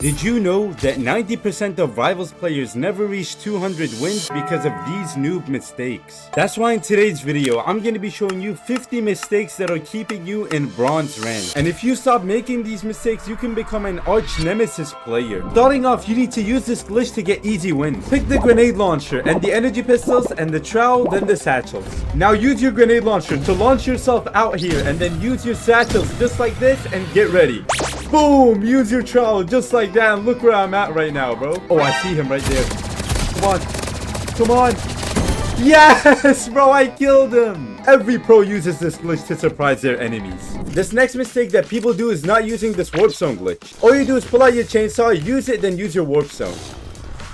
Did you know that 90% of Rivals players never reach 200 wins because of these noob mistakes? That's why in today's video, I'm going to be showing you 50 mistakes that are keeping you in bronze rank. And if you stop making these mistakes, you can become an arch nemesis player. Starting off, you need to use this glitch to get easy wins. Pick the grenade launcher and the energy pistols and the trowel, then the satchels. Now use your grenade launcher to launch yourself out here and then use your satchels just like this and get ready. Boom! Use your trowel just like that and look where I'm at right now, bro. Oh, I see him right there. Come on. Come on. Yes, bro, I killed him. Every pro uses this glitch to surprise their enemies. This next mistake that people do is not using this warp zone glitch. All you do is pull out your chainsaw, use it, then use your warp zone.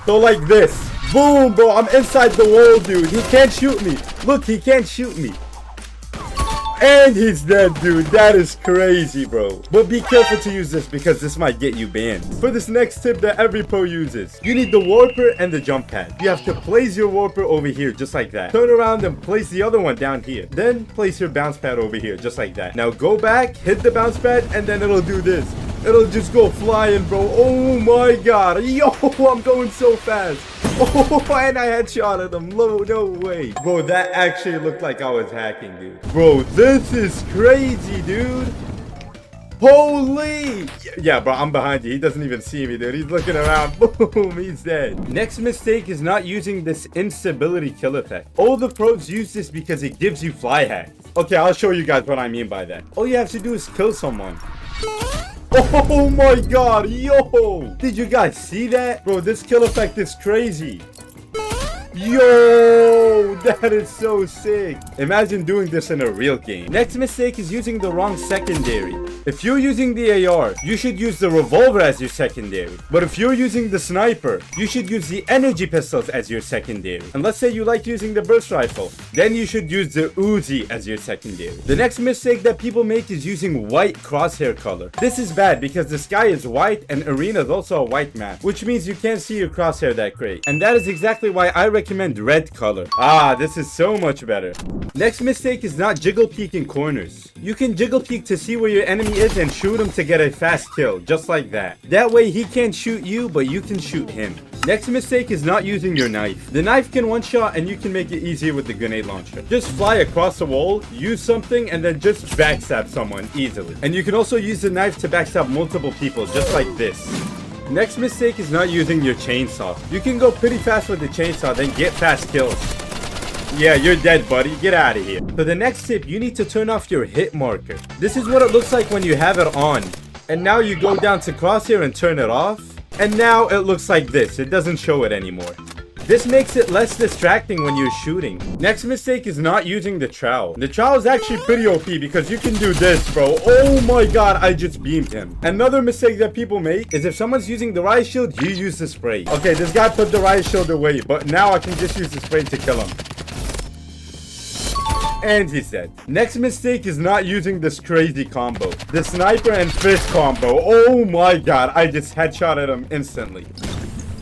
So like this. Boom, bro, I'm inside the wall, dude. He can't shoot me. Look, he can't shoot me. And he's dead, dude. That is crazy, bro. But be careful to use this because this might get you banned. For this next tip that every pro uses, you need the warper and the jump pad. You have to place your warper over here, just like that. Turn around and place the other one down here. Then place your bounce pad over here, just like that. Now go back, hit the bounce pad, and then it'll do this. It'll just go flying, bro. Oh my god. Yo, I'm going so fast. Oh, and I headshotted him. No way. Bro, that actually looked like I was hacking, dude. Bro, this is crazy, dude. Holy. Yeah, bro, I'm behind you. He doesn't even see me, dude. He's looking around. Boom, he's dead. Next mistake is not using this instability kill effect. All the pros use this because it gives you fly hacks. Okay, I'll show you guys what I mean by that. All you have to do is kill someone. Oh my god, yo! Did you guys see that? Bro, this kill effect is crazy. Yo, that is so sick. Imagine doing this in a real game. Next mistake is using the wrong secondary. If you're using the AR, you should use the revolver as your secondary. But if you're using the sniper, you should use the energy pistols as your secondary. And let's say you like using the burst rifle, then you should use the Uzi as your secondary. The next mistake that people make is using white crosshair color. This is bad because the sky is white and arena is also a white map, which means you can't see your crosshair that great. And that is exactly why I recommend red color. Ah, this is so much better. Next mistake is not jiggle peeking corners. You can jiggle peek to see where your enemy is and shoot him to get a fast kill, just like that. That way he can't shoot you, but you can shoot him. Next mistake is not using your knife. The knife can one shot and you can make it easier with the grenade launcher. Just fly across the wall, use something, and then just backstab someone easily. And you can also use the knife to backstab multiple people, just like this. Next mistake is not using your chainsaw. You can go pretty fast with the chainsaw, then get fast kills. Yeah, you're dead, buddy. Get out of here. For the next tip, you need to turn off your hit marker. This is what it looks like when you have it on. And now you go down to crosshair and turn it off. And now it looks like this. It doesn't show it anymore. This makes it less distracting when you're shooting. Next mistake is not using the trowel. The trowel is actually pretty OP because you can do this, bro. Oh my god, I just beamed him. Another mistake that people make is if someone's using the riot shield, you use the spray. Okay, this guy put the riot shield away, but now I can just use the spray to kill him. And he's dead. Next mistake is not using this crazy combo. The sniper and fist combo. Oh my god, I just headshotted him instantly.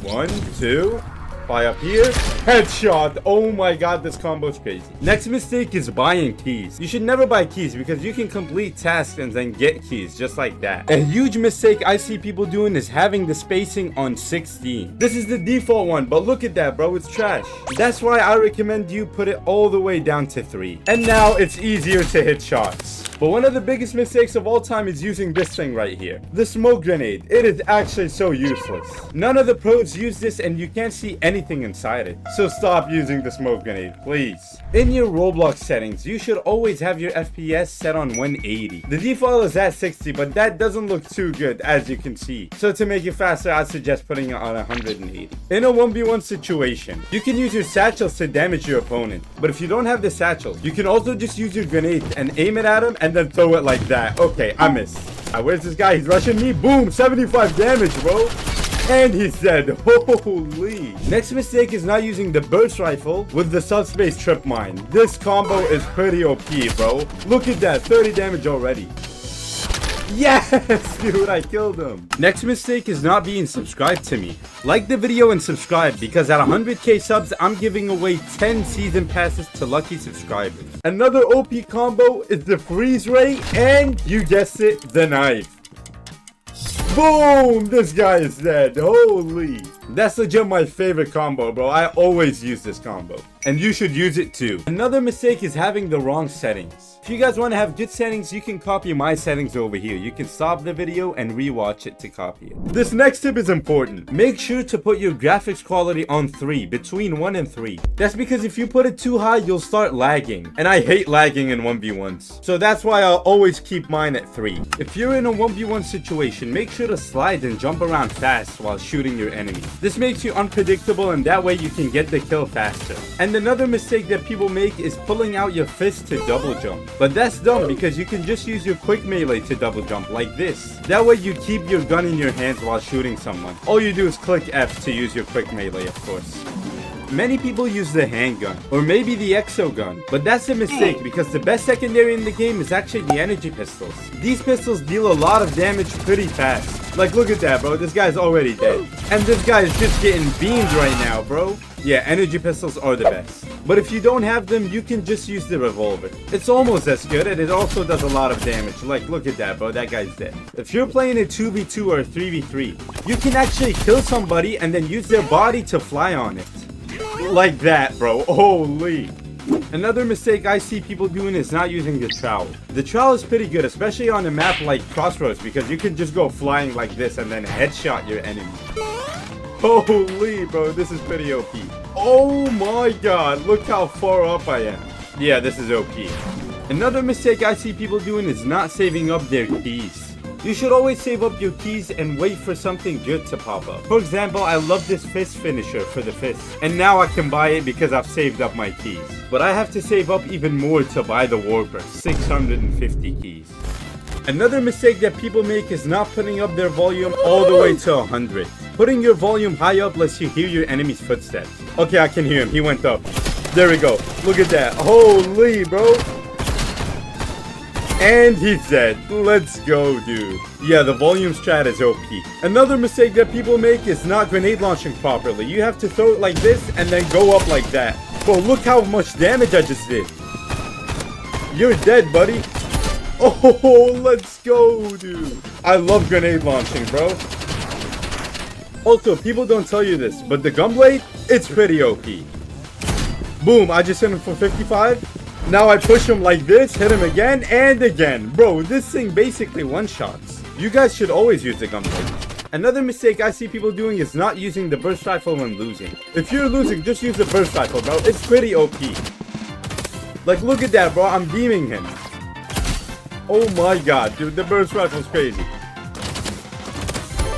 1, 2... Fly up here, headshot. Oh my god, this combo is crazy. Next mistake is buying keys. You should never buy keys because you can complete tasks and then get keys just like that. A huge mistake I see people doing is having the spacing on 16. This is the default one, but look at that, bro. It's trash. That's why I recommend you put it all the way down to 3. And now it's easier to hit shots. But one of the biggest mistakes of all time is using this thing right here. The smoke grenade. It is actually so useless. None of the pros use this and you can't see anything inside it. So stop using the smoke grenade, please. In your Roblox settings, you should always have your FPS set on 180. The default is at 60, but that doesn't look too good as you can see. So to make it faster, I'd suggest putting it on 180. In a 1v1 situation, you can use your satchels to damage your opponent. But if you don't have the satchels, you can also just use your grenade and aim it at him and then throw it like that. Okay, I missed. Where's this guy? He's rushing me. Boom, 75 damage, bro. And he's dead. Holy. Next mistake is not using the burst rifle with the subspace trip mine. This combo is pretty OP, bro. Look at that, 30 damage already. Yes, dude, I killed him. Next mistake is not being subscribed to me. Like the video and subscribe because at 100k subs, I'm giving away 10 season passes to lucky subscribers. Another OP combo is the freeze ray and, you guessed it, the knife. Boom! This guy is dead. Holy. That's legit my favorite combo, bro. I always use this combo. And you should use it too. Another mistake is having the wrong settings. If you guys want to have good settings, you can copy my settings over here. You can stop the video and rewatch it to copy it. This next tip is important. Make sure to put your graphics quality on 3, between 1 and 3. That's because if you put it too high, you'll start lagging. And I hate lagging in 1v1s. So that's why I'll always keep mine at 3. If you're in a 1v1 situation, make sure to slide and jump around fast while shooting your enemies. This makes you unpredictable and that way you can get the kill faster. And another mistake that people make is pulling out your fist to double jump. But that's dumb because you can just use your quick melee to double jump like this. That way you keep your gun in your hands while shooting someone. All you do is click F to use your quick melee, of course. Many people use the handgun, or maybe the exo gun, but that's a mistake because the best secondary in the game is actually the energy pistols. These pistols deal a lot of damage pretty fast. Like, look at that, bro. This guy's already dead. And this guy is just getting beamed right now, bro. Yeah, energy pistols are the best. But if you don't have them, you can just use the revolver. It's almost as good, and it also does a lot of damage. Like, look at that, bro. That guy's dead. If you're playing a 2v2 or a 3v3, you can actually kill somebody and then use their body to fly on it. Like that, bro. Holy. Another mistake I see people doing is not using the trowel. The trowel is pretty good, especially on a map like Crossroads, because you can just go flying like this and then headshot your enemy. Holy, bro, this is pretty OP. Oh my god, look how far up I am. Yeah, this is OP. Another mistake I see people doing is not saving up their keys. You should always save up your keys and wait for something good to pop up. For example, I love this fist finisher for the fist, and now I can buy it because I've saved up my keys. But I have to save up even more to buy the Warper, 650 keys. Another mistake that people make is not putting up their volume all the way to 100. Putting your volume high up lets you hear your enemy's footsteps. Okay, I can hear him. He went up. There we go. Look at that. Holy, bro. And he's dead. Let's go, dude. Yeah, the volume strat is OP. Another mistake that people make is not grenade launching properly. You have to throw it like this and then go up like that. Bro, look how much damage I just did. You're dead, buddy. Oh, let's go, dude. I love grenade launching, bro. Also, people don't tell you this, but the gunblade, it's pretty OP. Boom, I just hit him for 55. Now I push him like this, hit him again and again. Bro, this thing basically one-shots. You guys should always use the gunblade. Another mistake I see people doing is not using the burst rifle when losing. If you're losing, just use the burst rifle, bro. It's pretty OP. Like, look at that, bro. I'm beaming him. Oh my god, dude. The burst rifle's crazy.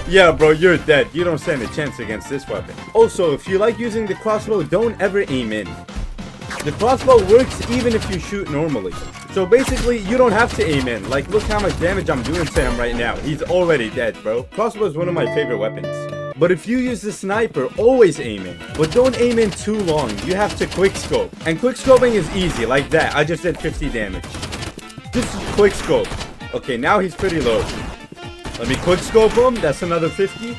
Yeah, bro, you're dead. You don't stand a chance against this weapon. Also, if you like using the crossbow, don't ever aim in. The crossbow works even if you shoot normally. So basically, you don't have to aim in. Like, look how much damage I'm doing to him right now. He's already dead, bro. Crossbow is one of my favorite weapons. But if you use the sniper, always aim in. But don't aim in too long. You have to quick scope. And quick scoping is easy, like that. I just did 50 damage. Just quick scope. Okay, now he's pretty low. Let me quick scope him. That's another 50.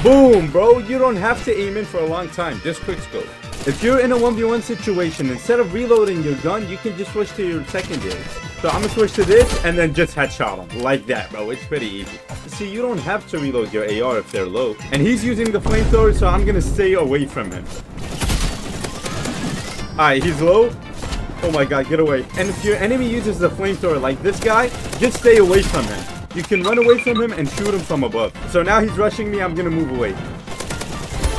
Boom, bro. You don't have to aim in for a long time. Just quick scope. If you're in a 1v1 situation, instead of reloading your gun, you can just switch to your secondary. So I'm gonna switch to this and then just headshot him. Like that, bro. It's pretty easy. See, you don't have to reload your AR if they're low. And he's using the flamethrower, so I'm gonna stay away from him. Alright, he's low. Oh my god, get away. And if your enemy uses the flamethrower like this guy, just stay away from him. You can run away from him and shoot him from above. So now he's rushing me, I'm gonna move away.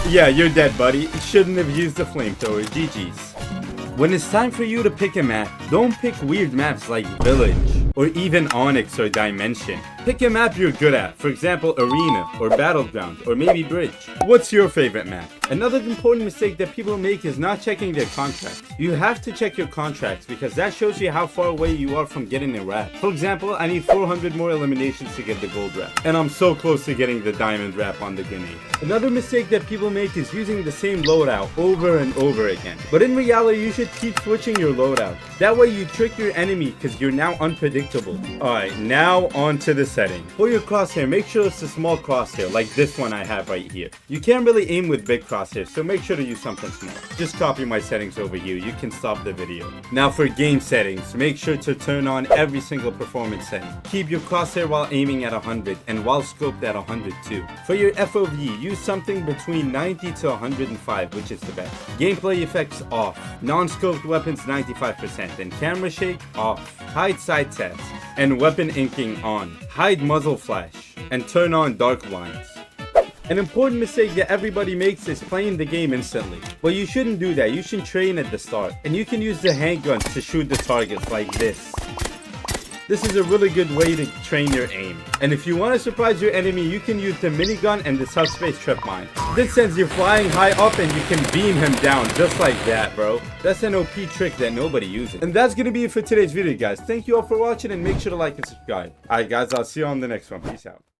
Yeah, you're dead, buddy. Shouldn't have used the flamethrower. GG's. When it's time for you to pick a map, don't pick weird maps like Village, or even Onyx or Dimension. Pick a map you're good at, for example Arena, or Battleground, or maybe Bridge. What's your favorite map? Another important mistake that people make is not checking their contracts. You have to check your contracts because that shows you how far away you are from getting a wrap. For example, I need 400 more eliminations to get the gold wrap, and I'm so close to getting the diamond wrap on the grenade. Another mistake that people make is using the same loadout over and over again. But in reality, you should keep switching your loadout. That way you trick your enemy because you're now unpredictable. Alright, now on to the setting. For your crosshair, make sure it's a small crosshair, like this one I have right here. You can't really aim with big crosshairs, so make sure to use something small. Just copy my settings over here. You can stop the video. Now for game settings, make sure to turn on every single performance setting. Keep your crosshair while aiming at 100 and while scoped at 100 too. For your FOV, use something between 90 to 105, which is the best. Gameplay effects off. Non-scoped weapons 95% and camera shake off. Hide side tabs and weapon inking on. Hide muzzle flash and turn on dark blinds. An important mistake that everybody makes is playing the game instantly. But you shouldn't do that. You should train at the start. And you can use the handgun to shoot the targets like this. This is a really good way to train your aim. And if you want to surprise your enemy, you can use the minigun and the subspace trip mine. This sends you flying high up and you can beam him down just like that, bro. That's an OP trick that nobody uses. And that's gonna be it for today's video, guys. Thank you all for watching and make sure to like and subscribe. Alright guys, I'll see you on the next one. Peace out.